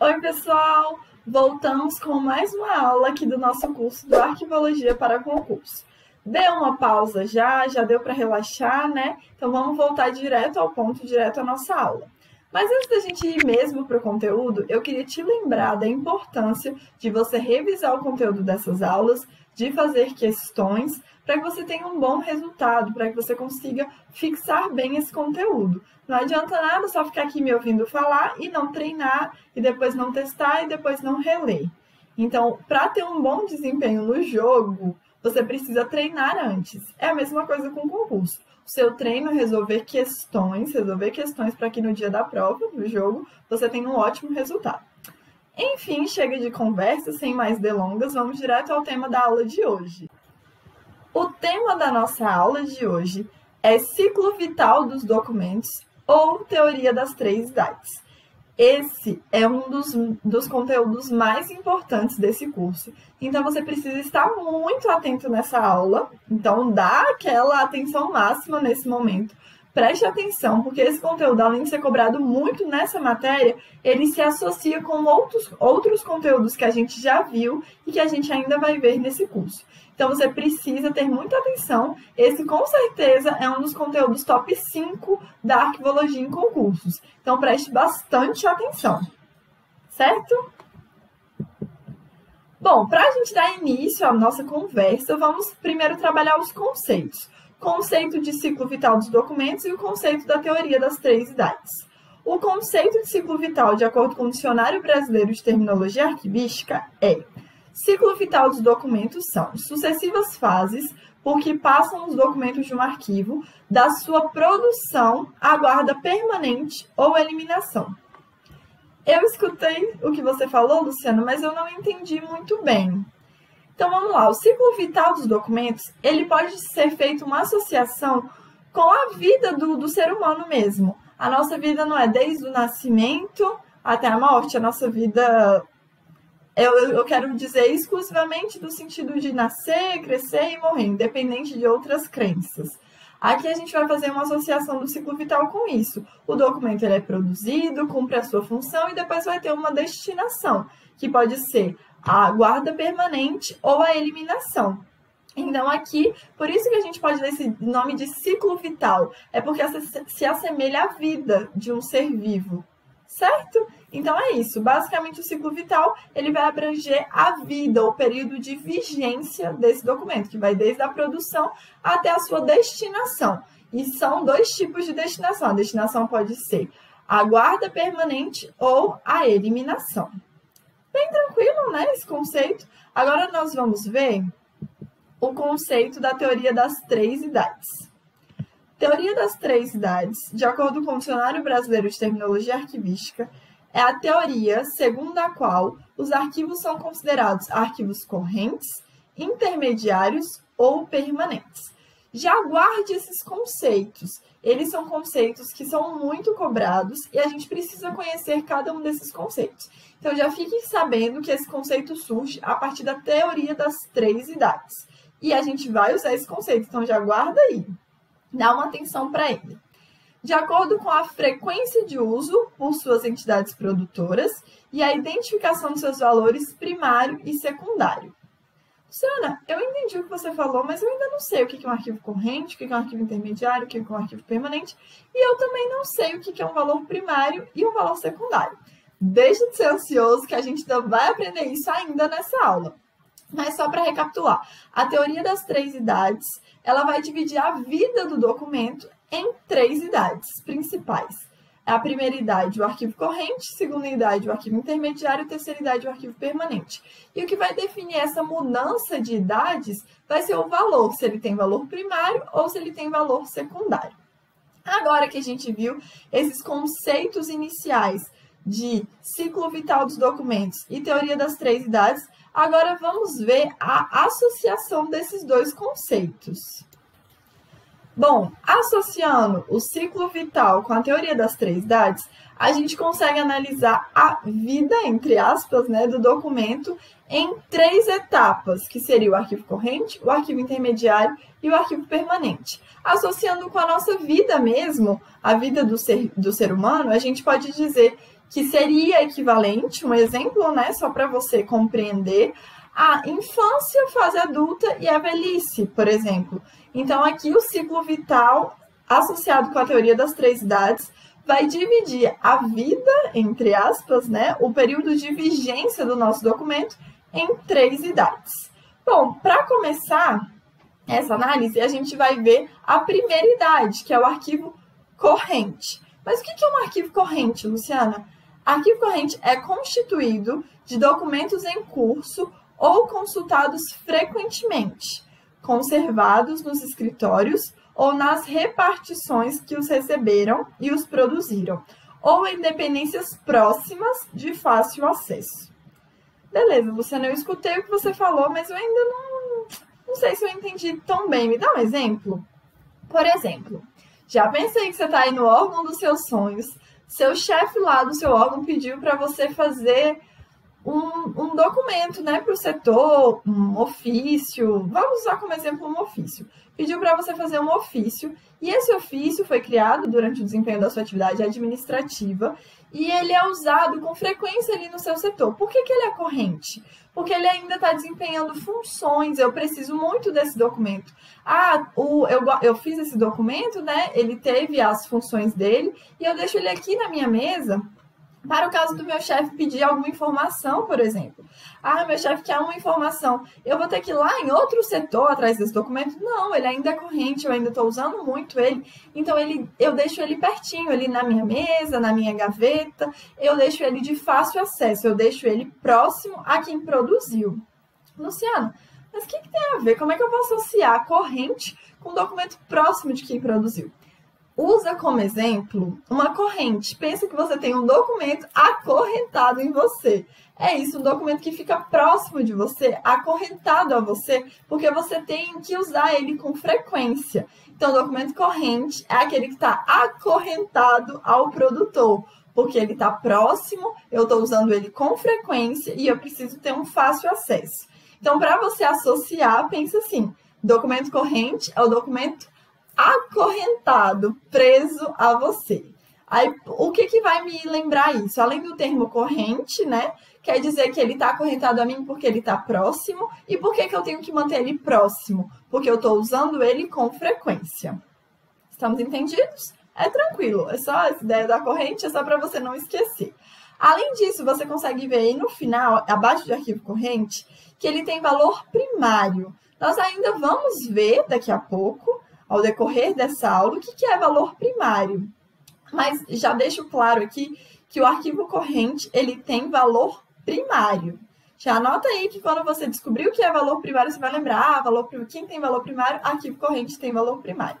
Oi, pessoal! Voltamos com mais uma aula aqui do nosso curso do Arquivologia para Concurso. Deu uma pausa já deu para relaxar, né? Então vamos voltar direto ao ponto, direto à nossa aula. Mas antes da gente ir mesmo para o conteúdo, eu queria te lembrar da importância de você revisar o conteúdo dessas aulas, de fazer questões, para que você tenha um bom resultado, para que você consiga fixar bem esse conteúdo. Não adianta nada só ficar aqui me ouvindo falar e não treinar, e depois não testar, e depois não reler. Então, para ter um bom desempenho no jogo, você precisa treinar antes. É a mesma coisa com o concurso. O seu treino é resolver questões para que no dia da prova, do jogo, você tenha um ótimo resultado. Enfim, chega de conversa, sem mais delongas, vamos direto ao tema da aula de hoje. O tema da nossa aula de hoje é ciclo vital dos documentos ou teoria das três idades. Esse é um dos conteúdos mais importantes desse curso, então você precisa estar muito atento nessa aula, então dá aquela atenção máxima nesse momento. Preste atenção, porque esse conteúdo, além de ser cobrado muito nessa matéria, ele se associa com outros conteúdos que a gente já viu e que a gente ainda vai ver nesse curso. Então, você precisa ter muita atenção. Esse, com certeza, é um dos conteúdos top 5 da arquivologia em concursos. Então, preste bastante atenção. Certo? Bom, para a gente dar início à nossa conversa, vamos primeiro trabalhar os conceitos. Conceito de ciclo vital dos documentos e o conceito da teoria das três idades. O conceito de ciclo vital, de acordo com o Dicionário Brasileiro de Terminologia Arquivística, é: ciclo vital dos documentos são sucessivas fases por que passam os documentos de um arquivo, da sua produção à guarda permanente ou eliminação. Eu escutei o que você falou, Luciano, mas eu não entendi muito bem. Então, vamos lá. O ciclo vital dos documentos, ele pode ser feito uma associação com a vida do ser humano mesmo. A nossa vida não é desde o nascimento até a morte. A nossa vida, eu quero dizer exclusivamente do sentido de nascer, crescer e morrer, independente de outras crenças. Aqui a gente vai fazer uma associação do ciclo vital com isso. O documento ele é produzido, cumpre a sua função e depois vai ter uma destinação, que pode ser a guarda permanente ou a eliminação. Então, aqui, por isso que a gente pode dar esse nome de ciclo vital, é porque se assemelha à vida de um ser vivo, certo? Então, é isso. Basicamente, o ciclo vital, ele vai abranger a vida, o período de vigência desse documento, que vai desde a produção até a sua destinação. E são dois tipos de destinação. A destinação pode ser a guarda permanente ou a eliminação. Bem tranquilo, né, esse conceito. Agora nós vamos ver o conceito da teoria das três idades. Teoria das três idades, de acordo com o Dicionário Brasileiro de Terminologia Arquivística, é a teoria segundo a qual os arquivos são considerados arquivos correntes, intermediários ou permanentes. Já guarde esses conceitos. Eles são conceitos que são muito cobrados e a gente precisa conhecer cada um desses conceitos. Então, já fiquem sabendo que esse conceito surge a partir da teoria das três idades. E a gente vai usar esse conceito, então já guarda aí. Dá uma atenção para ele. De acordo com a frequência de uso por suas entidades produtoras e a identificação de seus valores primário e secundário. Luciana, eu entendi o que você falou, mas eu ainda não sei o que é um arquivo corrente, o que é um arquivo intermediário, o que é um arquivo permanente, e eu também não sei o que é um valor primário e um valor secundário. Deixa de ser ansioso que a gente ainda vai aprender isso ainda nessa aula. Mas só para recapitular, a teoria das três idades, ela vai dividir a vida do documento em três idades principais. A primeira idade, o arquivo corrente, segunda idade, o arquivo intermediário, terceira idade, o arquivo permanente. E o que vai definir essa mudança de idades vai ser o valor, se ele tem valor primário ou se ele tem valor secundário. Agora que a gente viu esses conceitos iniciais de ciclo vital dos documentos e teoria das três idades, agora vamos ver a associação desses dois conceitos. Bom, associando o ciclo vital com a teoria das três idades, a gente consegue analisar a vida, entre aspas, né, do documento em três etapas, que seria o arquivo corrente, o arquivo intermediário e o arquivo permanente. Associando com a nossa vida mesmo, a vida do ser humano, a gente pode dizer que seria equivalente, um exemplo, né, só para você compreender, a infância, fase adulta e a velhice, por exemplo. Então, aqui o ciclo vital, associado com a teoria das 3 idades, vai dividir a vida, entre aspas, né, o período de vigência do nosso documento em 3 idades. Bom, para começar essa análise, a gente vai ver a primeira idade, que é o arquivo corrente. Mas o que é um arquivo corrente, Luciana? Arquivo corrente é constituído de documentos em curso ou consultados frequentemente, conservados nos escritórios ou nas repartições que os receberam e os produziram, ou em dependências próximas de fácil acesso. Beleza, Luciana, eu escutei o que você falou, mas eu ainda não sei se eu entendi tão bem. Me dá um exemplo? Por exemplo, já pensei que você está aí no órgão dos seus sonhos, seu chefe lá do seu órgão pediu para você fazer um documento, né, para o setor, um ofício, vamos usar como exemplo um ofício. Pediu para você fazer um ofício, e esse ofício foi criado durante o desempenho da sua atividade administrativa, e ele é usado com frequência ali no seu setor. Por que ele é corrente? Porque ele ainda está desempenhando funções, eu preciso muito desse documento. Eu fiz esse documento, né, ele teve as funções dele, e eu deixo ele aqui na minha mesa, para o caso do meu chefe pedir alguma informação, por exemplo. Meu chefe quer uma informação. Eu vou ter que ir lá em outro setor atrás desse documento? Não, ele ainda é corrente, eu ainda estou usando muito ele. Então, eu deixo ele pertinho, ali na minha mesa, na minha gaveta. Eu deixo ele de fácil acesso, eu deixo ele próximo a quem produziu. Luciana, mas o que tem a ver? Como é que eu vou associar corrente com documento próximo de quem produziu? Usa como exemplo uma corrente. Pensa que você tem um documento acorrentado em você. É isso, um documento que fica próximo de você, acorrentado a você, porque você tem que usar ele com frequência. Então, o documento corrente é aquele que está acorrentado ao produtor, porque ele está próximo, eu estou usando ele com frequência e eu preciso ter um fácil acesso. Então, para você associar, pensa assim, documento corrente é o documento acorrentado, preso a você. Aí, o que vai me lembrar isso? Além do termo corrente, né? Quer dizer que ele está acorrentado a mim porque ele está próximo. E por que eu tenho que manter ele próximo? Porque eu estou usando ele com frequência. Estamos entendidos? É tranquilo. É só essa ideia da corrente, é só para você não esquecer. Além disso, você consegue ver aí no final, abaixo de arquivo corrente, que ele tem valor primário. Nós ainda vamos ver daqui a pouco, ao decorrer dessa aula, o que é valor primário. Mas já deixo claro aqui que o arquivo corrente, ele tem valor primário. Já anota aí que quando você descobrir o que é valor primário, você vai lembrar, quem tem valor primário, arquivo corrente tem valor primário.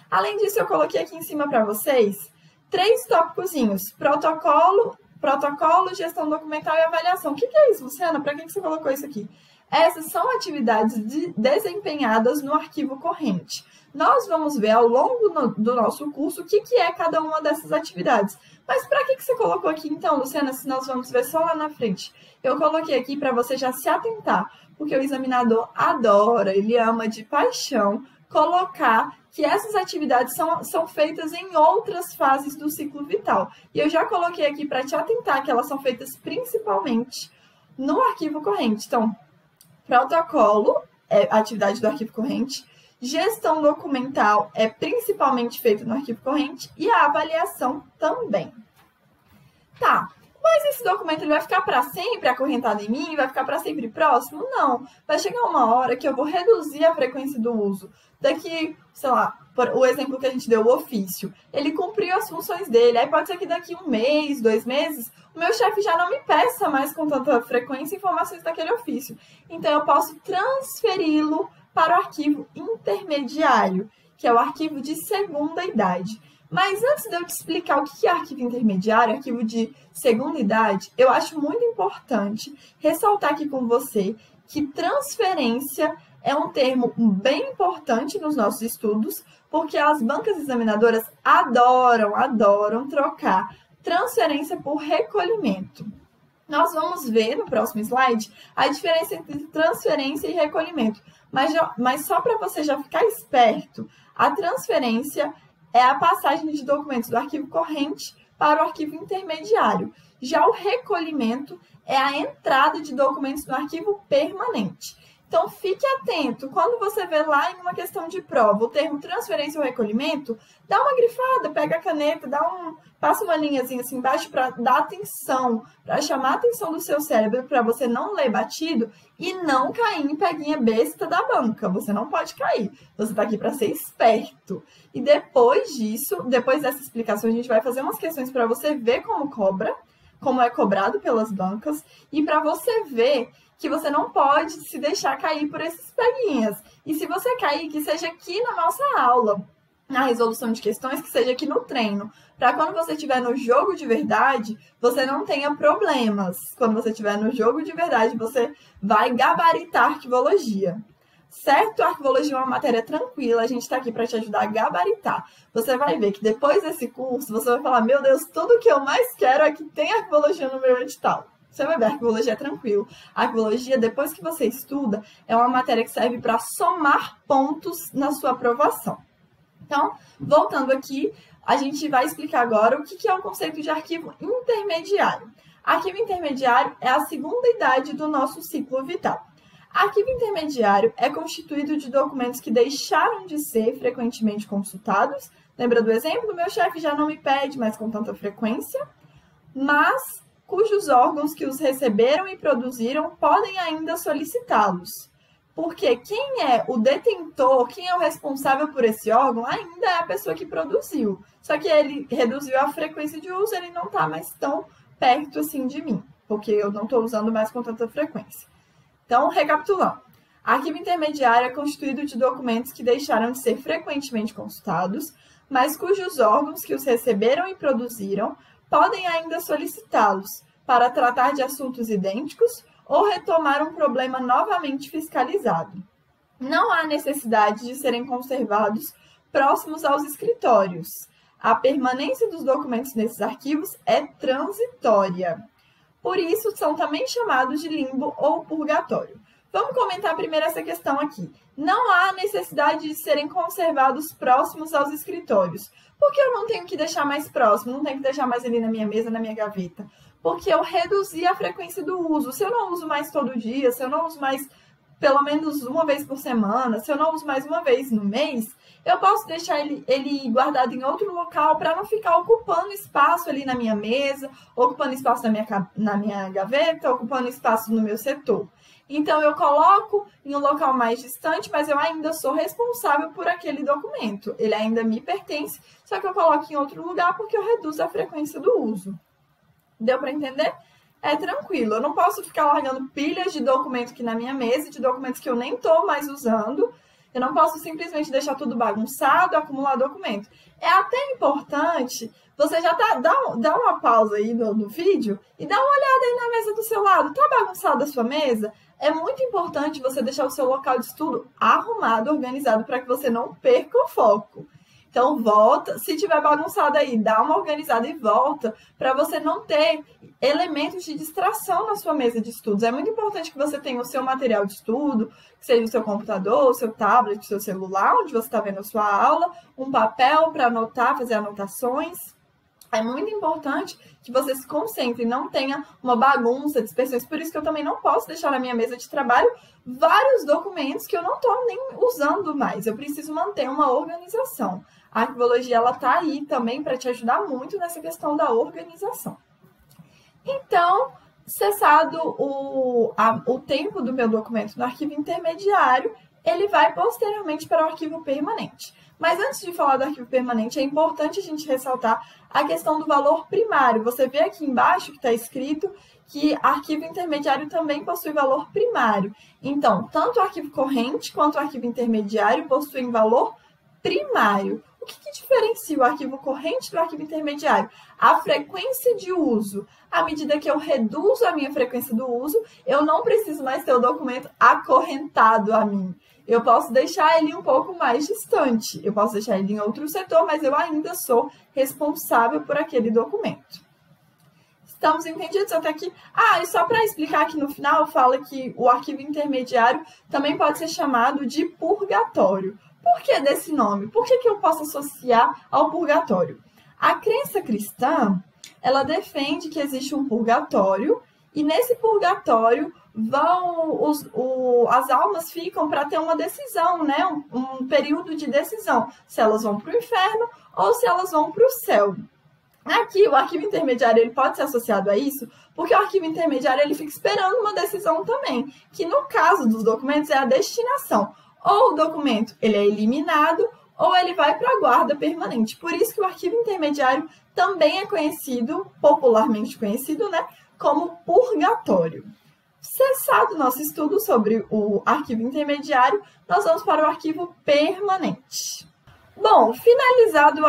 Além disso, eu coloquei aqui em cima para vocês 3 tópicozinhos: protocolo, gestão documental e avaliação. O que é isso, Luciana? Para que você colocou isso aqui? Essas são atividades desempenhadas no arquivo corrente. Nós vamos ver ao longo do nosso curso o que é cada uma dessas atividades. Mas para que você colocou aqui então, Luciana, se nós vamos ver só lá na frente? Eu coloquei aqui para você já se atentar, porque o examinador adora, ele ama de paixão colocar que essas atividades são feitas em outras fases do ciclo vital. E eu já coloquei aqui para te atentar que elas são feitas principalmente no arquivo corrente. Então, protocolo é a atividade do arquivo corrente, gestão documental é principalmente feita no arquivo corrente e a avaliação também. Tá, mas esse documento ele vai ficar para sempre acorrentado em mim? Vai ficar para sempre próximo? Não, vai chegar uma hora que eu vou reduzir a frequência do uso. Daqui, sei lá, o exemplo que a gente deu, o ofício, ele cumpriu as funções dele, aí pode ser que daqui 1 mês, 2 meses, o meu chefe já não me peça mais com tanta frequência informações daquele ofício. Então, eu posso transferi-lo para o arquivo intermediário, que é o arquivo de segunda idade. Mas antes de eu te explicar o que é arquivo intermediário, arquivo de segunda idade, eu acho muito importante ressaltar aqui com você que transferência é um termo bem importante nos nossos estudos, porque as bancas examinadoras adoram trocar transferência por recolhimento. Nós vamos ver no próximo slide a diferença entre transferência e recolhimento. Mas só para você já ficar esperto, a transferência é a passagem de documentos do arquivo corrente para o arquivo intermediário. Já o recolhimento é a entrada de documentos no arquivo permanente. Então, fique atento. Quando você vê lá em uma questão de prova o termo transferência ou recolhimento, dá uma grifada, pega a caneta, passa uma linhazinha assim embaixo para dar atenção, para chamar a atenção do seu cérebro, para você não ler batido e não cair em peguinha besta da banca. Você não pode cair. Você está aqui para ser esperto. E depois disso, depois dessa explicação, a gente vai fazer umas questões para você ver como é cobrado pelas bancas e para você ver que você não pode se deixar cair por esses peguinhas. E se você cair, que seja aqui na nossa aula, na resolução de questões, que seja aqui no treino, para quando você estiver no jogo de verdade, você não tenha problemas. Quando você estiver no jogo de verdade, você vai gabaritar arquivologia. Certo? A arquivologia é uma matéria tranquila, a gente está aqui para te ajudar a gabaritar. Você vai ver que depois desse curso, você vai falar, meu Deus, tudo que eu mais quero é que tenha arquivologia no meu edital. Você vai ver, a arquivologia é tranquilo. A arquivologia, depois que você estuda, é uma matéria que serve para somar pontos na sua aprovação. Então, voltando aqui, a gente vai explicar agora o que é o conceito de arquivo intermediário. Arquivo intermediário é a segunda idade do nosso ciclo vital. Arquivo intermediário é constituído de documentos que deixaram de ser frequentemente consultados. Lembra do exemplo? Meu chefe já não me pede mais com tanta frequência, mas cujos órgãos que os receberam e produziram podem ainda solicitá-los. Porque quem é o detentor, quem é o responsável por esse órgão, ainda é a pessoa que produziu. Só que ele reduziu a frequência de uso, ele não está mais tão perto assim de mim, porque eu não estou usando mais com tanta frequência. Então, recapitulando. Arquivo intermediário é constituído de documentos que deixaram de ser frequentemente consultados, mas cujos órgãos que os receberam e produziram podem ainda solicitá-los para tratar de assuntos idênticos ou retomar um problema novamente fiscalizado. Não há necessidade de serem conservados próximos aos escritórios. A permanência dos documentos nesses arquivos é transitória. Por isso, são também chamados de limbo ou purgatório. Vamos comentar primeiro essa questão aqui. Não há necessidade de serem conservados próximos aos escritórios. Por que eu não tenho que deixar mais próximo? Não tenho que deixar mais ali na minha mesa, na minha gaveta? Porque eu reduzi a frequência do uso. Se eu não uso mais todo dia, se eu não uso mais pelo menos uma vez por semana, se eu não uso mais uma vez no mês, eu posso deixar ele guardado em outro local para não ficar ocupando espaço ali na minha mesa, ocupando espaço na minha gaveta, ocupando espaço no meu setor. Então, eu coloco em um local mais distante, mas eu ainda sou responsável por aquele documento. Ele ainda me pertence, só que eu coloco em outro lugar porque eu reduzo a frequência do uso. Deu para entender? É tranquilo. Eu não posso ficar largando pilhas de documento aqui na minha mesa, de documentos que eu nem estou mais usando. Eu não posso simplesmente deixar tudo bagunçado, acumular documento. É até importante, você já dá uma pausa aí no vídeo e dá uma olhada aí na mesa do seu lado. Tá bagunçada a sua mesa? É muito importante você deixar o seu local de estudo arrumado, organizado, para que você não perca o foco. Então, volta. Se tiver bagunçado aí, dá uma organizada e volta, para você não ter elementos de distração na sua mesa de estudos. É muito importante que você tenha o seu material de estudo, que seja o seu computador, o seu tablet, o seu celular, onde você está vendo a sua aula, um papel para anotar, fazer anotações. É muito importante que você se concentre e não tenha uma bagunça, dispersões. Por isso que eu também não posso deixar na minha mesa de trabalho vários documentos que eu não estou nem usando mais. Eu preciso manter uma organização. A arquivologia está aí também para te ajudar muito nessa questão da organização. Então, cessado o tempo do meu documento no arquivo intermediário, ele vai posteriormente para o arquivo permanente. Mas antes de falar do arquivo permanente, é importante a gente ressaltar a questão do valor primário. Você vê aqui embaixo que está escrito que arquivo intermediário também possui valor primário. Então, tanto o arquivo corrente quanto o arquivo intermediário possuem valor primário. O que diferencia o arquivo corrente do arquivo intermediário? A frequência de uso. À medida que eu reduzo a minha frequência do uso, eu não preciso mais ter o documento acorrentado a mim. Eu posso deixar ele um pouco mais distante. Eu posso deixar ele em outro setor, mas eu ainda sou responsável por aquele documento. Estamos entendidos até aqui? E só para explicar aqui no final, fala que o arquivo intermediário também pode ser chamado de purgatório. Por que desse nome? Por que eu posso associar ao purgatório? A crença cristã, ela defende que existe um purgatório, e nesse purgatório as almas ficam para ter uma decisão, né? Um período de decisão, se elas vão para o inferno ou se elas vão para o céu. Aqui, o arquivo intermediário ele pode ser associado a isso, porque o arquivo intermediário ele fica esperando uma decisão também, que no caso dos documentos é a destinação. Ou o documento ele é eliminado, ou ele vai para a guarda permanente. Por isso que o arquivo intermediário também é conhecido, popularmente conhecido, né, como purgatório. Cessado o nosso estudo sobre o arquivo intermediário, nós vamos para o arquivo permanente. Bom, finalizado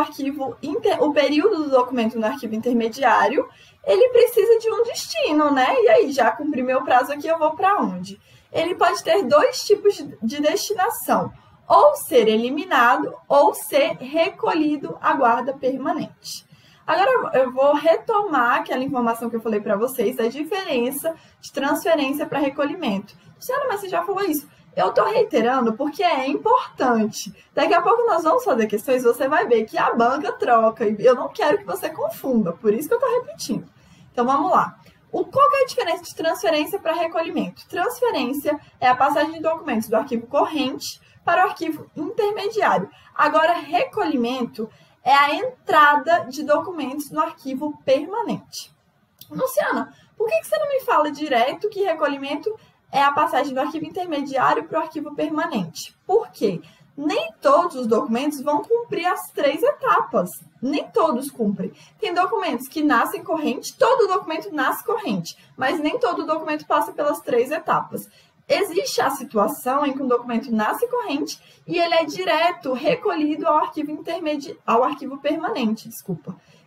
o período do documento no arquivo intermediário, ele precisa de um destino, né? E aí, já cumpri meu prazo aqui, eu vou para onde? Ele pode ter dois tipos de destinação, ou ser eliminado ou ser recolhido à guarda permanente. Agora eu vou retomar aquela informação que eu falei para vocês, da diferença de transferência para recolhimento. Luciana, mas você já falou isso. Eu estou reiterando porque é importante. Daqui a pouco nós vamos fazer questões e você vai ver que a banca troca. E eu não quero que você confunda, por isso que eu estou repetindo. Então vamos lá. Qual que é a diferença de transferência para recolhimento? Transferência é a passagem de documentos do arquivo corrente para o arquivo intermediário. Agora, recolhimento é a entrada de documentos no arquivo permanente. Luciana, por que você não me fala direto que recolhimento é a passagem do arquivo intermediário para o arquivo permanente? Por quê? Nem todos os documentos vão cumprir as 3 etapas. Nem todos cumprem. Tem documentos que nascem corrente, todo documento nasce corrente, mas nem todo documento passa pelas 3 etapas. Existe a situação em que um documento nasce corrente e ele é direto recolhido ao arquivo permanente,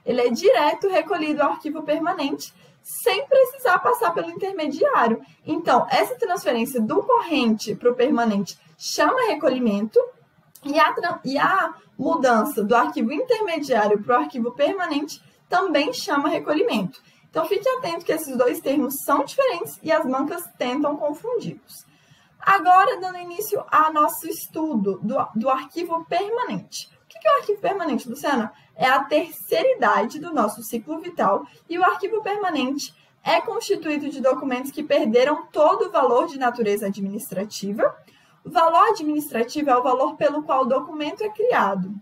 Ele é direto recolhido ao arquivo permanente sem precisar passar pelo intermediário. Então, essa transferência do corrente para o permanente chama recolhimento e a mudança do arquivo intermediário para o arquivo permanente também chama recolhimento. Então, fique atento que esses dois termos são diferentes e as bancas tentam confundi-los. Agora, dando início ao nosso estudo do arquivo permanente. O que é o arquivo permanente, Luciana? É a terceira idade do nosso ciclo vital e o arquivo permanente é constituído de documentos que perderam todo o valor de natureza administrativa. O valor administrativo é o valor pelo qual o documento é criado.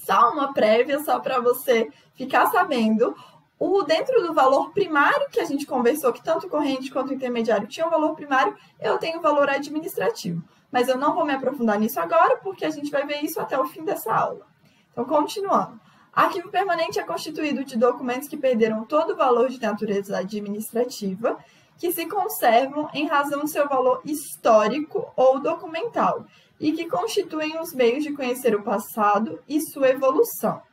Só uma prévia, só para você ficar sabendo. Dentro do valor primário, que a gente conversou, que tanto o corrente quanto o intermediário tinham valor primário, eu tenho o valor administrativo. Mas eu não vou me aprofundar nisso agora, porque a gente vai ver isso até o fim dessa aula. Então, continuando. Arquivo permanente é constituído de documentos que perderam todo o valor de natureza administrativa, que se conservam em razão de seu valor histórico ou documental, e que constituem os meios de conhecer o passado e sua evolução.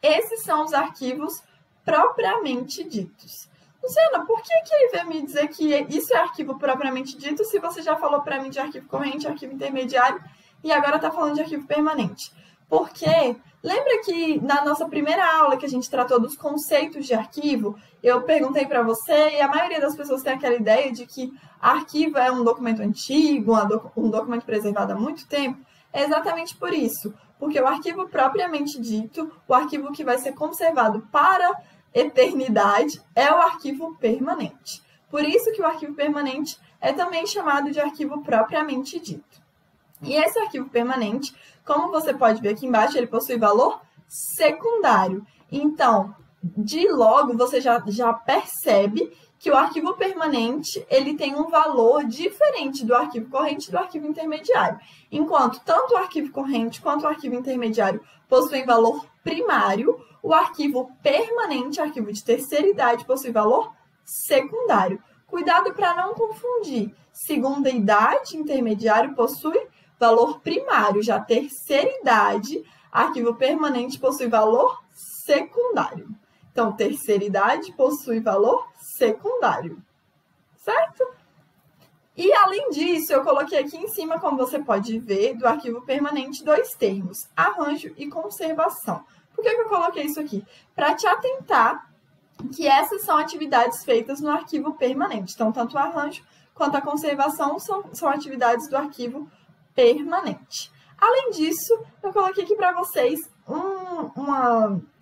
Esses são os arquivos propriamente ditos. Luciana, por que ele veio me dizer que isso é arquivo propriamente dito se você já falou para mim de arquivo corrente, arquivo intermediário e agora está falando de arquivo permanente? Porque lembra que na nossa primeira aula que a gente tratou dos conceitos de arquivo, eu perguntei para você e a maioria das pessoas tem aquela ideia de que arquivo é um documento antigo, um documento preservado há muito tempo. É exatamente por isso, porque o arquivo propriamente dito, o arquivo que vai ser conservado para eternidade, é o arquivo permanente. Por isso que o arquivo permanente é também chamado de arquivo propriamente dito. E esse arquivo permanente, como você pode ver aqui embaixo, ele possui valor secundário. Então, de logo, você já percebe que o arquivo permanente ele tem um valor diferente do arquivo corrente e do arquivo intermediário. Enquanto tanto o arquivo corrente quanto o arquivo intermediário possuem valor primário, o arquivo permanente, arquivo de terceira idade, possui valor secundário. Cuidado para não confundir. Segunda idade, intermediário, possui valor primário. Já terceira idade, arquivo permanente, possui valor secundário. Então, terceira idade possui valor secundário, certo? E, além disso, eu coloquei aqui em cima, como você pode ver, do arquivo permanente, 2 termos, arranjo e conservação. Por que eu coloquei isso aqui? Para te atentar que essas são atividades feitas no arquivo permanente. Então, tanto o arranjo quanto a conservação são atividades do arquivo permanente. Além disso, eu coloquei aqui para vocês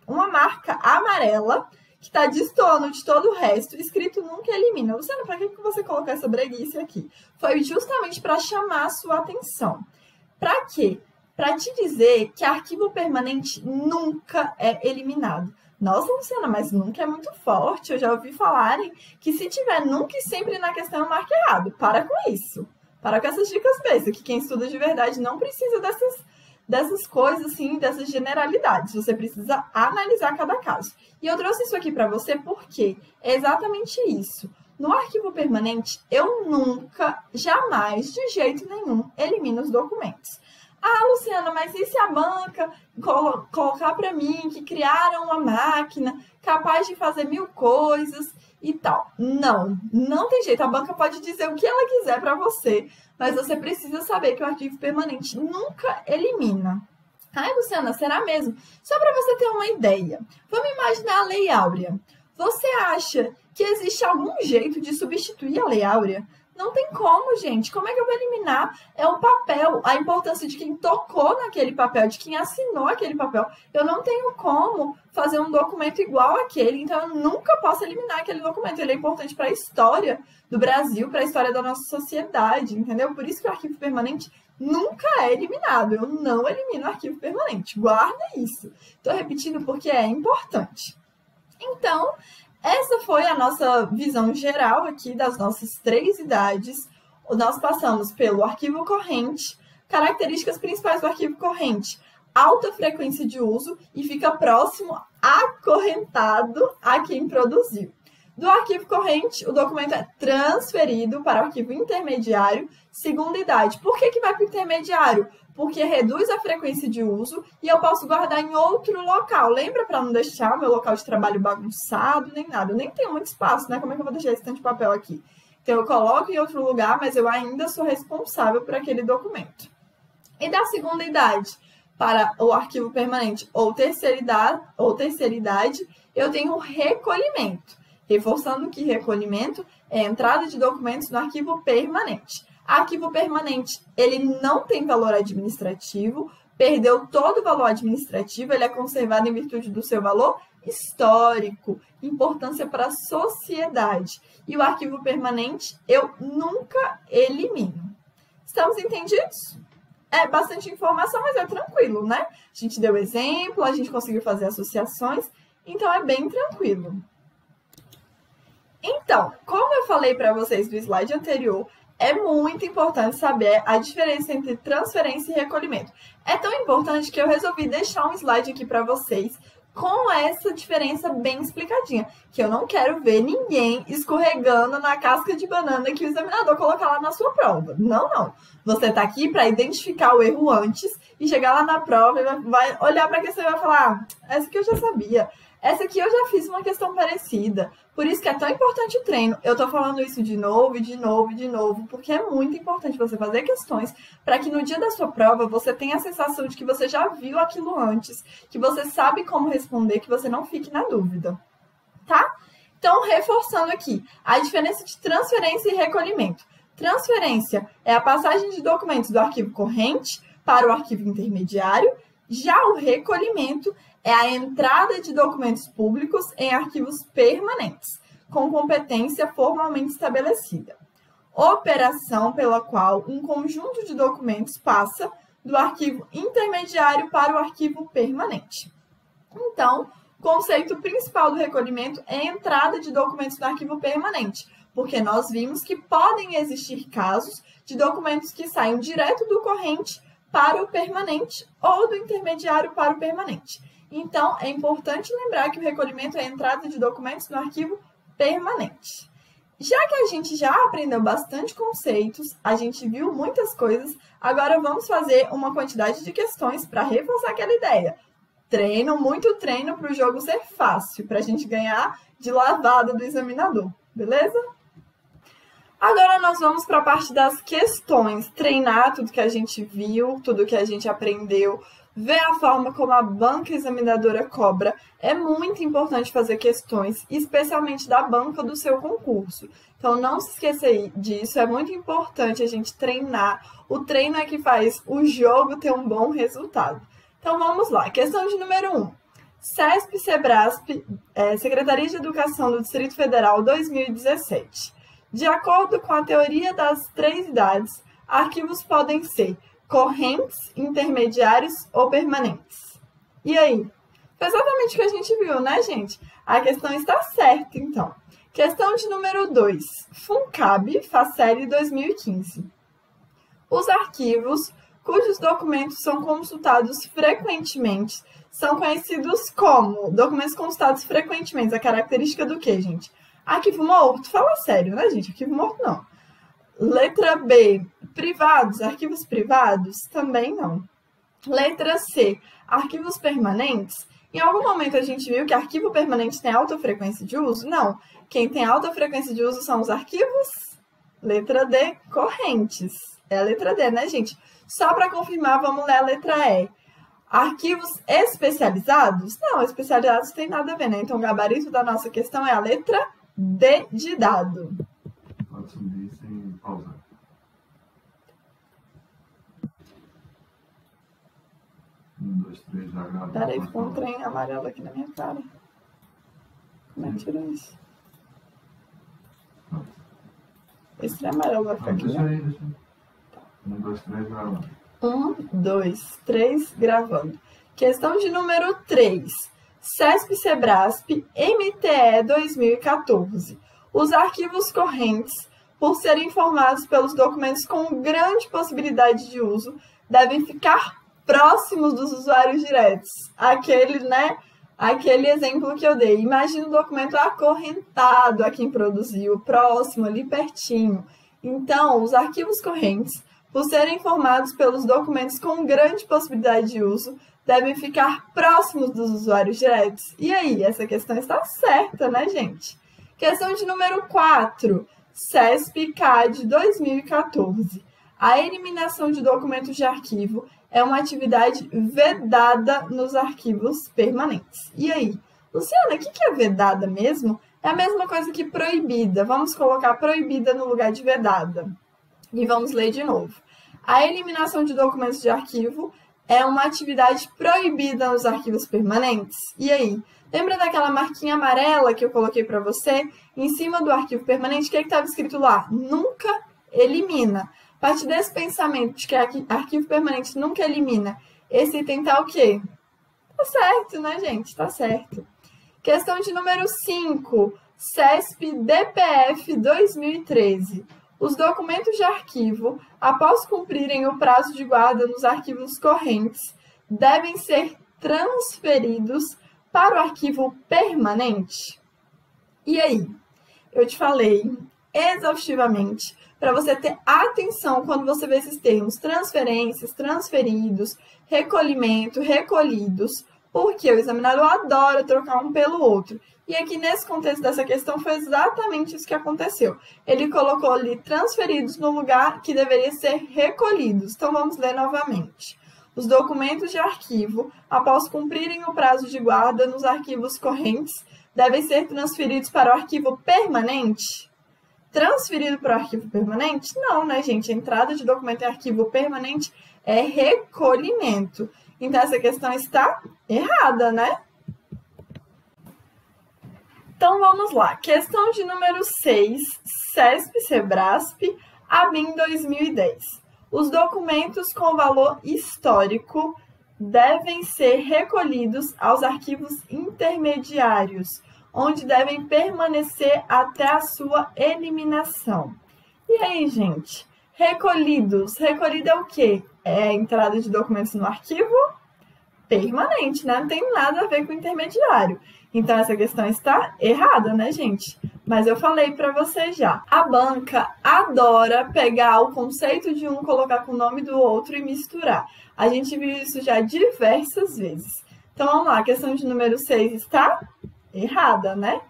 uma marca amarela que está destoando de todo o resto, escrito nunca elimina. Luciana, para que você colocou essa breguice aqui? Foi justamente para chamar a sua atenção. Para quê? Para te dizer que arquivo permanente nunca é eliminado. Nossa, Luciana, mas nunca é muito forte. Eu já ouvi falarem que se tiver nunca e sempre na questão, marca errado. Para com isso. Para com essas dicas bestas, que quem estuda de verdade não precisa dessas coisas, assim, dessas generalidades. Você precisa analisar cada caso. E eu trouxe isso aqui para você porque é exatamente isso. No arquivo permanente, eu nunca, jamais, de jeito nenhum, elimino os documentos. Ah, Luciana, mas e se a banca colocar para mim que criaram uma máquina capaz de fazer 1000 coisas e tal? Não, não tem jeito. A banca pode dizer o que ela quiser para você, mas você precisa saber que o arquivo permanente nunca elimina. Ai, Luciana, será mesmo? Só para você ter uma ideia. Vamos imaginar a Lei Áurea. Você acha que existe algum jeito de substituir a Lei Áurea? Não tem como, gente. Como é que eu vou eliminar? É um papel, a importância de quem tocou naquele papel, de quem assinou aquele papel. Eu não tenho como fazer um documento igual àquele, então eu nunca posso eliminar aquele documento. Ele é importante para a história do Brasil, para a história da nossa sociedade, entendeu? Por isso que o arquivo permanente nunca é eliminado. Eu não elimino o arquivo permanente. Guarda isso. Estou repetindo porque é importante. Então, essa foi a nossa visão geral aqui das nossas 3 idades. Nós passamos pelo arquivo corrente, características principais do arquivo corrente, alta frequência de uso e fica próximo, acorrentado a quem produziu. Do arquivo corrente, o documento é transferido para o arquivo intermediário, segunda idade. Por que vai para o intermediário? Porque reduz a frequência de uso e eu posso guardar em outro local. Lembra para não deixar o meu local de trabalho bagunçado, nem nada. Eu nem tenho muito espaço, né? Como é que eu vou deixar esse tanto de papel aqui? Então, eu coloco em outro lugar, mas eu ainda sou responsável por aquele documento. E da segunda idade para o arquivo permanente ou terceira idade, eu tenho o recolhimento. Reforçando que recolhimento é a entrada de documentos no arquivo permanente. Arquivo permanente, ele não tem valor administrativo, perdeu todo o valor administrativo, ele é conservado em virtude do seu valor histórico, importância para a sociedade. E o arquivo permanente, eu nunca elimino. Estamos entendidos? É bastante informação, mas é tranquilo, né? A gente deu exemplo, a gente conseguiu fazer associações, então é bem tranquilo. Então, como eu falei para vocês no slide anterior, é muito importante saber a diferença entre transferência e recolhimento. É tão importante que eu resolvi deixar um slide aqui para vocês com essa diferença bem explicadinha, que eu não quero ver ninguém escorregando na casca de banana que o examinador colocar lá na sua prova. Não, não. Você está aqui para identificar o erro antes e chegar lá na prova e vai olhar para a questão e vai falar, essa aqui eu já sabia. Essa aqui eu já fiz uma questão parecida. Por isso que é tão importante o treino. Eu tô falando isso de novo, de novo, de novo, porque é muito importante você fazer questões para que no dia da sua prova você tenha a sensação de que você já viu aquilo antes, que você sabe como responder, que você não fique na dúvida, tá? Então, reforçando aqui, a diferença de transferência e recolhimento. Transferência é a passagem de documentos do arquivo corrente para o arquivo intermediário. Já o recolhimento é a entrada de documentos públicos em arquivos permanentes, com competência formalmente estabelecida. Operação pela qual um conjunto de documentos passa do arquivo intermediário para o arquivo permanente. Então, o conceito principal do recolhimento é a entrada de documentos no arquivo permanente, porque nós vimos que podem existir casos de documentos que saiam direto do corrente para o permanente ou do intermediário para o permanente. Então, é importante lembrar que o recolhimento é a entrada de documentos no arquivo permanente. Já que a gente já aprendeu bastante conceitos, a gente viu muitas coisas, agora vamos fazer uma quantidade de questões para reforçar aquela ideia. Treino, muito treino para o jogo ser fácil, para a gente ganhar de lavada do examinador, beleza? Agora nós vamos para a parte das questões, treinar tudo que a gente viu, tudo que a gente aprendeu, ver a forma como a banca examinadora cobra. É muito importante fazer questões, especialmente da banca do seu concurso. Então, não se esqueça disso, é muito importante a gente treinar. O treino é que faz o jogo ter um bom resultado. Então, vamos lá. Questão de número 1. CESP, SEBRASP, Secretaria de Educação do Distrito Federal, 2017. De acordo com a teoria das 3 idades, arquivos podem ser correntes, intermediários ou permanentes. E aí? Foi exatamente o que a gente viu, né, gente? A questão está certa, então. Questão de número 2. FUNCAB, FACEL 2015. Os arquivos cujos documentos são consultados frequentemente são conhecidos como documentos consultados frequentemente. A característica do quê, gente? Arquivo morto? Fala sério, né, gente? Arquivo morto, não. Letra B, privados, arquivos privados? Também não. Letra C, arquivos permanentes? Em algum momento a gente viu que arquivo permanente tem alta frequência de uso? Não. Quem tem alta frequência de uso são os arquivos? Letra D, correntes. É a letra D, né, gente? Só para confirmar, vamos ler a letra E. Arquivos especializados? Não, especializados tem nada a ver, né? Então, o gabarito da nossa questão é a letra D de dado. Pode subir sem pausar. Um, dois, três, já grava. Peraí, ficou um trem amarelo aqui na minha cara. Como é que tira isso? Esse trem amarelo vai ficar aqui, Deixa né? aí, deixa aí. 1, 2, 3, gravando. 1, 2, 3, gravando. Questão de número 3. CESP, SEBRASP, MTE 2014. Os arquivos correntes, por serem formados pelos documentos com grande possibilidade de uso, devem ficar próximos dos usuários diretos. Aquele exemplo que eu dei. Imagina o documento acorrentado a quem produziu, próximo, ali pertinho. Então, os arquivos correntes, por serem formados pelos documentos com grande possibilidade de uso, devem ficar próximos dos usuários diretos. E aí, essa questão está certa, né, gente? Questão de número 4, CESP-CAD 2014. A eliminação de documentos de arquivo é uma atividade vedada nos arquivos permanentes. E aí? Luciana, o que é vedada mesmo? É a mesma coisa que proibida. Vamos colocar proibida no lugar de vedada. E vamos ler de novo. A eliminação de documentos de arquivo é uma atividade proibida nos arquivos permanentes. E aí? Lembra daquela marquinha amarela que eu coloquei para você? Em cima do arquivo permanente, o que estava escrito lá? Nunca elimina. A partir desse pensamento de que arquivo permanente nunca elimina, esse item tá o quê? Tá certo, né, gente? Tá certo. Questão de número 5, CESP-DPF 2013. Os documentos de arquivo, após cumprirem o prazo de guarda nos arquivos correntes, devem ser transferidos para o arquivo permanente? E aí? Eu te falei exaustivamente para você ter atenção quando você vê esses termos transferências, transferidos, recolhimento, recolhidos, porque o examinador adora trocar um pelo outro. E aqui, nesse contexto dessa questão, foi exatamente isso que aconteceu. Ele colocou ali transferidos no lugar que deveria ser recolhidos. Então, vamos ler novamente. Os documentos de arquivo, após cumprirem o prazo de guarda nos arquivos correntes, devem ser transferidos para o arquivo permanente? Transferido para o arquivo permanente? Não, né, gente? A entrada de documento em arquivo permanente é recolhimento. Então, essa questão está errada, né? Então, vamos lá. Questão de número 6, CESP-SEBRASP, ABIN 2010. Os documentos com valor histórico devem ser recolhidos aos arquivos intermediários, onde devem permanecer até a sua eliminação. E aí, gente? Recolhidos. Recolhido é o quê? É a entrada de documentos no arquivo permanente, né? Não tem nada a ver com intermediário. Então, essa questão está errada, né, gente? Mas eu falei para você já. A banca adora pegar o conceito de um, colocar com o nome do outro e misturar. A gente viu isso já diversas vezes. Então, vamos lá. A questão de número 6 está errada, né?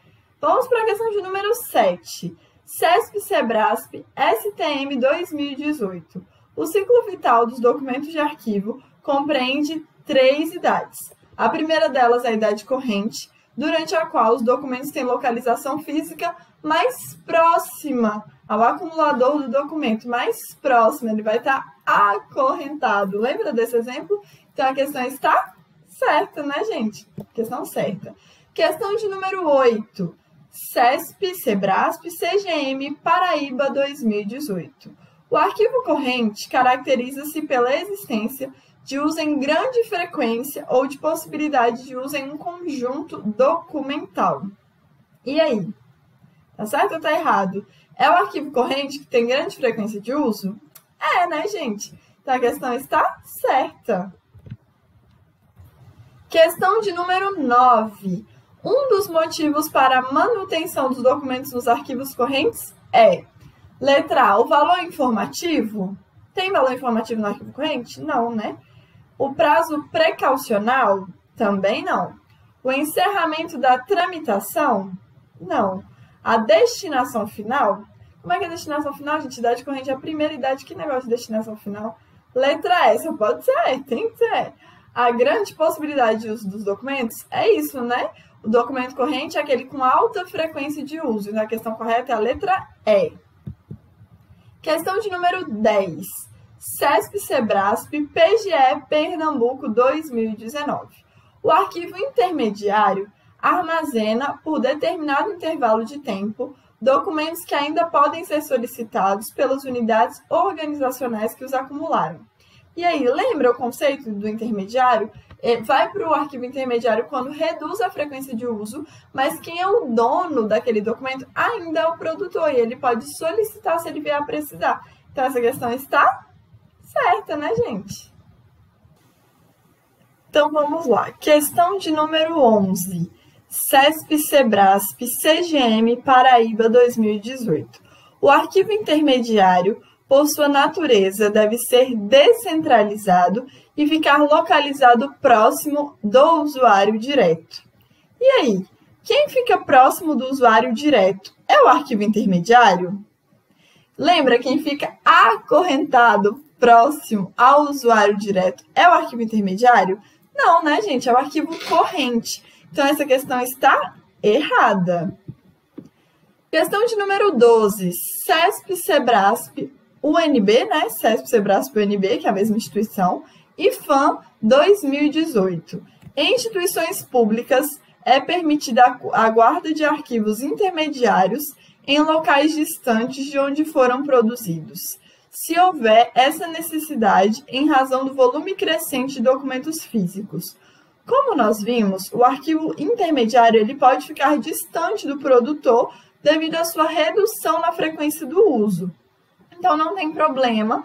Vamos para a questão de número 7. CESP-SEBRASP, STM 2018. O ciclo vital dos documentos de arquivo compreende 3 idades. A primeira delas é a idade corrente, durante a qual os documentos têm localização física mais próxima ao acumulador do documento, mais próxima, ele vai estar acorrentado. Lembra desse exemplo? Então, a questão está Certo, né, gente? Questão certa. Questão de número 8. CESP, SEBRASP, CGM, Paraíba 2018. O arquivo corrente caracteriza-se pela existência de uso em grande frequência ou de possibilidade de uso em um conjunto documental. E aí? Tá certo ou tá errado? É o arquivo corrente que tem grande frequência de uso? É, né, gente? Então a questão está certa. Questão de número 9. Um dos motivos para a manutenção dos documentos nos arquivos correntes é: letra A, o valor informativo. Tem valor informativo no arquivo corrente? Não, né? O prazo precaucional? Também não. O encerramento da tramitação? Não. A destinação final? Como é que é a destinação final, gente? Idade corrente é a primeira idade. Que negócio de destinação final? Letra E, só pode ser, tem que ser. A grande possibilidade de uso dos documentos é isso, né? O documento corrente é aquele com alta frequência de uso. E a questão correta é a letra E. Questão de número 10. CESP, SEBRASP, PGE, Pernambuco 2019. O arquivo intermediário armazena, por determinado intervalo de tempo, documentos que ainda podem ser solicitados pelas unidades organizacionais que os acumularam. E aí, lembra o conceito do intermediário? Vai para o arquivo intermediário quando reduz a frequência de uso, mas quem é o dono daquele documento ainda é o produtor, e ele pode solicitar se ele vier a precisar. Então, essa questão está certa, né, gente? Então, vamos lá. Questão de número 11. CESP, SEBRASP, CGM, Paraíba 2018. O arquivo intermediário, por sua natureza, deve ser descentralizado e ficar localizado próximo do usuário direto. E aí, quem fica próximo do usuário direto é o arquivo intermediário? Lembra, quem fica acorrentado próximo ao usuário direto é o arquivo intermediário? Não, né, gente? É o arquivo corrente. Então, essa questão está errada. Questão de número 12. CESP, SEBRASP, UNB, né? CESP, SEBRASP, UNB, que é a mesma instituição, e FAM 2018. Em instituições públicas, é permitida a guarda de arquivos intermediários em locais distantes de onde foram produzidos, se houver essa necessidade em razão do volume crescente de documentos físicos. Como nós vimos, o arquivo intermediário ele pode ficar distante do produtor devido à sua redução na frequência do uso. Então, não tem problema,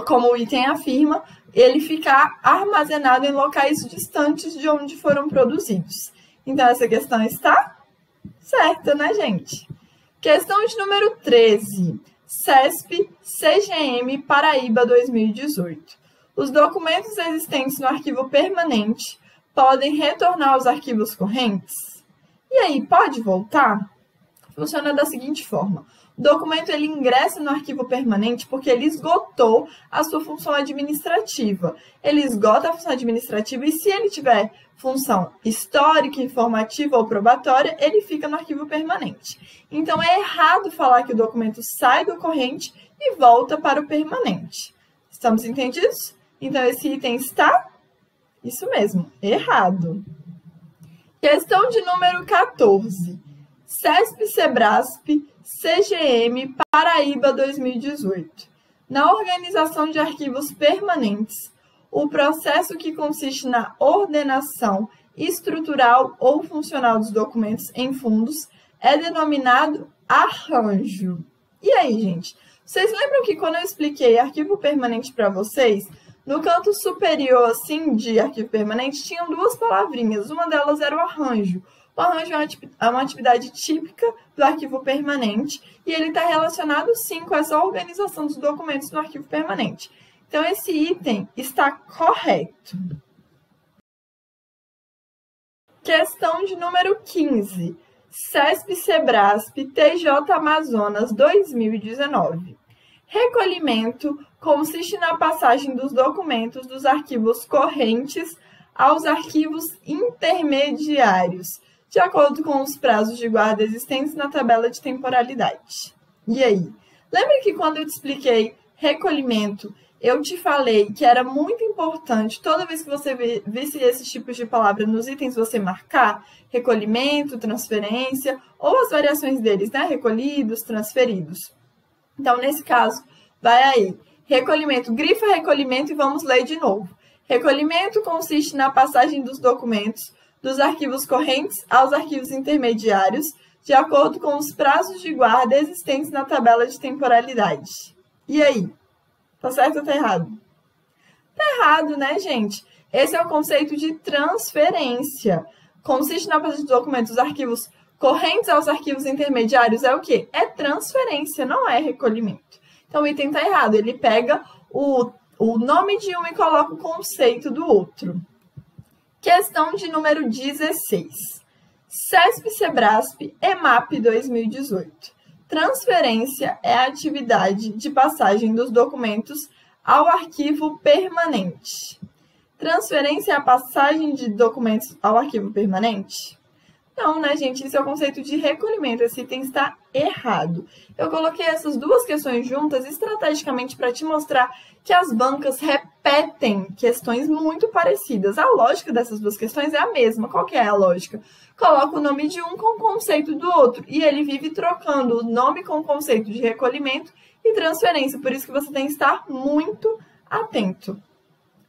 como o item afirma, ele ficar armazenado em locais distantes de onde foram produzidos. Então, essa questão está certa, né, gente? Questão de número 13. CESP, CGM, Paraíba 2018. Os documentos existentes no arquivo permanente podem retornar aos arquivos correntes? E aí, pode voltar? Funciona da seguinte forma. O documento ele ingressa no arquivo permanente porque ele esgotou a sua função administrativa. Ele esgota a função administrativa e se ele tiver função histórica, informativa ou probatória, ele fica no arquivo permanente. Então, é errado falar que o documento sai do corrente e volta para o permanente. Estamos entendidos? Então, esse item está... Isso mesmo, errado. Questão de número 14. CESP, SEBRASP, CGM, Paraíba 2018. Na organização de arquivos permanentes, o processo que consiste na ordenação estrutural ou funcional dos documentos em fundos é denominado arranjo. E aí, gente? Vocês lembram que quando eu expliquei arquivo permanente para vocês, no canto superior, assim, de arquivo permanente, tinham duas palavrinhas. Uma delas era o arranjo. O arranjo é uma atividade típica do arquivo permanente e ele está relacionado, sim, com essa organização dos documentos no arquivo permanente. Então, esse item está correto. Questão de número 15. CESP, SEBRASP, TJ Amazonas 2019. Recolhimento consiste na passagem dos documentos dos arquivos correntes aos arquivos intermediários, de acordo com os prazos de guarda existentes na tabela de temporalidade. E aí? Lembra que quando eu te expliquei recolhimento, eu te falei que era muito importante, toda vez que você visse esses tipos de palavra nos itens, você marcar recolhimento, transferência, ou as variações deles, né? Recolhidos, transferidos. Então, nesse caso, vai aí. Recolhimento, grifa recolhimento e vamos ler de novo. Recolhimento consiste na passagem dos documentos dos arquivos correntes aos arquivos intermediários, de acordo com os prazos de guarda existentes na tabela de temporalidade. E aí? Tá certo ou tá errado? Tá errado, né, gente? Esse é o conceito de transferência. Consiste na passagem dos documentos dos arquivos correntes aos arquivos intermediários. É o quê? É transferência, não é recolhimento. Então, o item tá errado. Ele pega o nome de um e coloca o conceito do outro. Questão de número 16. CESP-SEBRASP EMAP 2018. Transferência é a atividade de passagem dos documentos ao arquivo permanente. Transferência é a passagem de documentos ao arquivo permanente? Não, né, gente? Isso é o conceito de recolhimento. Esse item está errado. Eu coloquei essas duas questões juntas estrategicamente para te mostrar que as bancas repetem questões muito parecidas. A lógica dessas duas questões é a mesma. Qual que é a lógica? Coloca o nome de um com o conceito do outro. E ele vive trocando o nome com o conceito de recolhimento e transferência. Por isso que você tem que estar muito atento.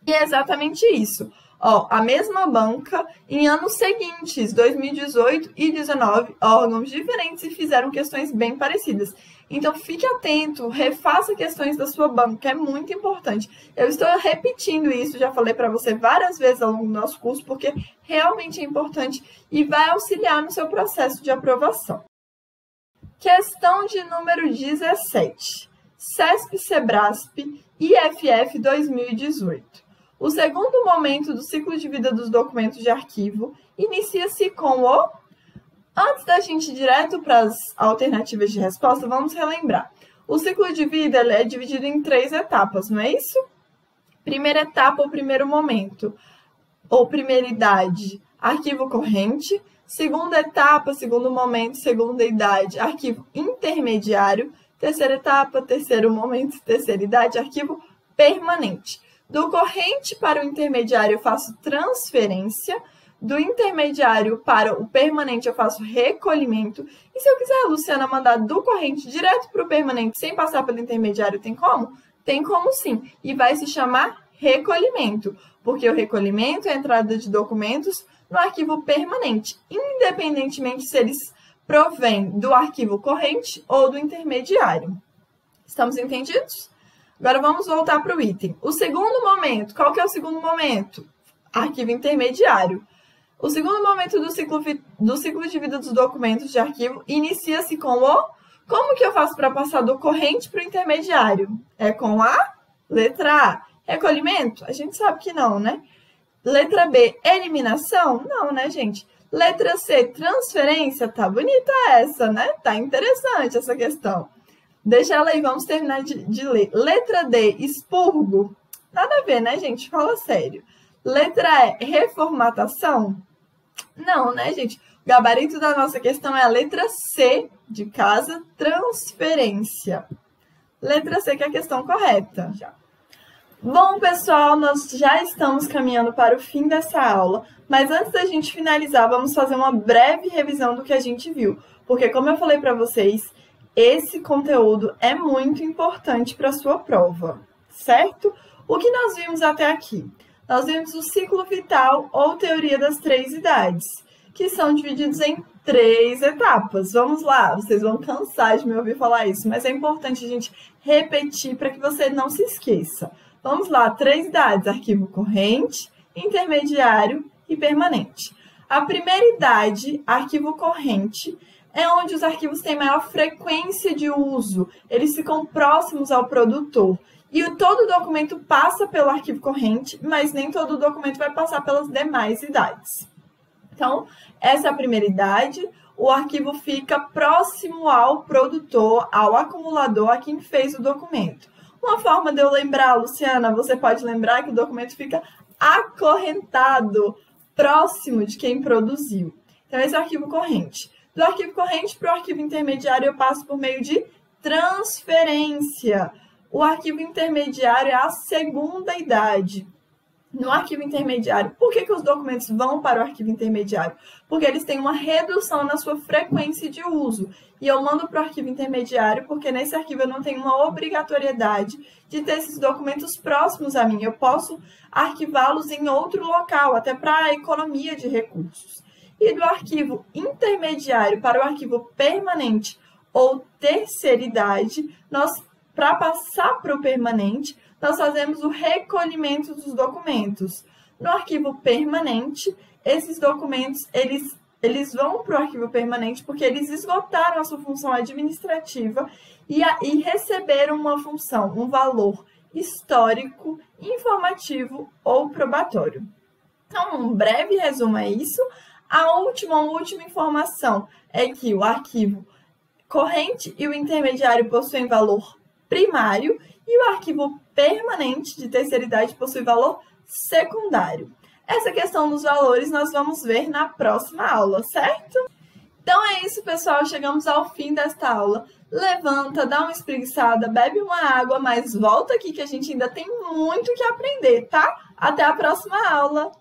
E é exatamente isso. Ó, a mesma banca, em anos seguintes, 2018 e 2019, órgãos diferentes e fizeram questões bem parecidas. Então, fique atento, refaça questões da sua banca, é muito importante. Eu estou repetindo isso, já falei para você várias vezes ao longo do nosso curso, porque realmente é importante e vai auxiliar no seu processo de aprovação. Questão de número 17. CESP-SEBRASP IFF 2018. O segundo momento do ciclo de vida dos documentos de arquivo inicia-se com o... Antes da gente ir direto para as alternativas de resposta, vamos relembrar. O ciclo de vida é dividido em 3 etapas, não é isso? Primeira etapa, o primeiro momento, ou primeira idade, arquivo corrente. Segunda etapa, segundo momento, segunda idade, arquivo intermediário. Terceira etapa, terceiro momento, terceira idade, arquivo permanente. Do corrente para o intermediário eu faço transferência, do intermediário para o permanente eu faço recolhimento. E se eu quiser, Luciana, mandar do corrente direto para o permanente sem passar pelo intermediário, tem como? Tem como sim. E vai se chamar recolhimento, porque o recolhimento é a entrada de documentos no arquivo permanente, independentemente se eles provêm do arquivo corrente ou do intermediário. Estamos entendidos? Agora vamos voltar para o item. O segundo momento, qual que é o segundo momento? Arquivo intermediário. O segundo momento do ciclo de vida dos documentos de arquivo inicia-se com o... Como que eu faço para passar do corrente para o intermediário? É com a letra A. Recolhimento? A gente sabe que não, né? Letra B, eliminação? Não, né, gente? Letra C, transferência? Tá bonita essa, né? Tá interessante essa questão. Deixa ela aí, vamos terminar de ler. Letra D, expurgo. Nada a ver, né, gente? Fala sério. Letra E, reformatação? Não, né, gente? O gabarito da nossa questão é a letra C, de casa, transferência. Letra C, que é a questão correta. Bom, pessoal, nós já estamos caminhando para o fim dessa aula, mas antes da gente finalizar, vamos fazer uma breve revisão do que a gente viu. Porque, como eu falei para vocês, esse conteúdo é muito importante para a sua prova, certo? O que nós vimos até aqui? Nós vimos o ciclo vital ou teoria das 3 idades, que são divididos em 3 etapas. Vamos lá, vocês vão cansar de me ouvir falar isso, mas é importante a gente repetir para que você não se esqueça. Vamos lá, 3 idades, arquivo corrente, intermediário e permanente. A primeira idade, arquivo corrente, é onde os arquivos têm maior frequência de uso, eles ficam próximos ao produtor. E todo documento passa pelo arquivo corrente, mas nem todo documento vai passar pelas demais idades. Então, essa é a primeira idade, o arquivo fica próximo ao produtor, ao acumulador, a quem fez o documento. Uma forma de eu lembrar, Luciana, você pode lembrar que o documento fica acorrentado, próximo de quem produziu. Então, esse é o arquivo corrente. Do arquivo corrente para o arquivo intermediário, eu passo por meio de transferência. O arquivo intermediário é a segunda idade. No arquivo intermediário, por que os documentos vão para o arquivo intermediário? Porque eles têm uma redução na sua frequência de uso. E eu mando para o arquivo intermediário porque nesse arquivo eu não tenho uma obrigatoriedade de ter esses documentos próximos a mim. Eu posso arquivá-los em outro local, até para economia de recursos. E do arquivo intermediário para o arquivo permanente ou terceira idade, para passar para o permanente, nós fazemos o recolhimento dos documentos. No arquivo permanente, esses documentos, eles vão para o arquivo permanente porque eles esgotaram a sua função administrativa e receberam uma função, um valor histórico, informativo ou probatório. Então, um breve resumo é isso. A última informação é que o arquivo corrente e o intermediário possuem valor primário e o arquivo permanente de terceira idade possui valor secundário. Essa questão dos valores nós vamos ver na próxima aula, certo? Então é isso, pessoal. Chegamos ao fim desta aula. Levanta, dá uma espreguiçada, bebe uma água, mas volta aqui que a gente ainda tem muito que aprender, tá? Até a próxima aula!